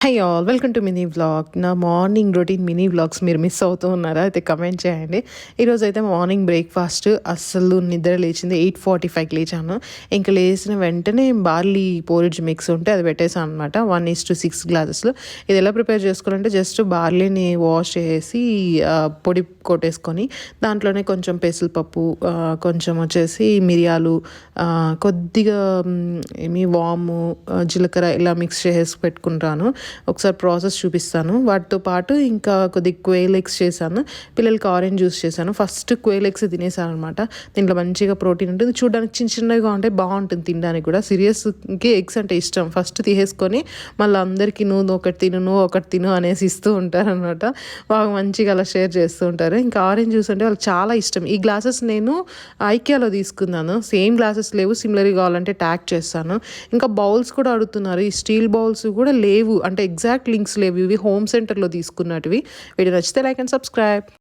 High all welcome to mini vlog. నా morning routine mini vlogs మీరు miss అవుతూ ఉన్నారా? అయితే కమెంట్ చేయండి. ఈరోజు అయితే మార్నింగ్ బ్రేక్ఫాస్ట్ అస్సలు నిద్ర లేచింది 8:45కి లేచాను. ఇంకా లేచిన వెంటనే బార్లీ పోరిడ్జ్ మిక్స్ ఉంటే అది పెట్టేసాను అనమాట. 1:6 గ్లాసెస్లో. ఇది ఎలా ప్రిపేర్ చేసుకోవాలంటే జస్ట్ బార్లీని వాష్ చేసి పొడి కొట్టేసుకొని దాంట్లోనే కొంచెం పెసరపప్పు, కొంచెం వచ్చేసి మిరియాలు, కొద్దిగా వాము, జీలకర్ర ఇలా మిక్స్ చేసి పెట్టుకుంటాను. ఒకసారి ప్రాసెస్ చూపిస్తాను. వాటితో పాటు ఇంకా కొద్దిగా క్వేల్ ఎగ్స్ చేశాను. పిల్లలకి ఆరెంజ్ జ్యూస్ చేశాను. ఫస్ట్ క్వేల్ ఎగ్స్ తినేసాను అనమాట. దీంట్లో మంచిగా ప్రోటీన్ ఉంటుంది. చూడడానికి చిన్న చిన్నగా ఉంటే బాగుంటుంది తినడానికి కూడా. సీరియస్కి ఎగ్స్ అంటే ఇష్టం. ఫస్ట్ తీసేసుకొని మళ్ళీ అందరికీ నువ్వు ఒకటి తిను అనేసి ఇస్తూ ఉంటారనమాట. బాగా మంచిగా అలా షేర్ చేస్తూ ఉంటారు. ఇంకా ఆరెంజ్ జ్యూస్ అంటే వాళ్ళకి చాలా ఇష్టం. ఈ గ్లాసెస్ నేను ఐకియాలో తీసుకున్నాను. సేమ్ గ్లాసెస్ లేవు, సిమిలర్గా కావాలంటే ట్యాగ్ చేస్తాను. ఇంకా బౌల్స్ కూడా అడుగుతున్నారు. ఈ స్టీల్ బౌల్స్ కూడా లేవు, అంటే ఎగ్జాక్ట్ లింక్స్ లేవు. ఇవి హోమ్ సెంటర్లో తీసుకున్నటివి. వీడియో నచ్చితే లైక్ అండ్ సబ్స్క్రైబ్.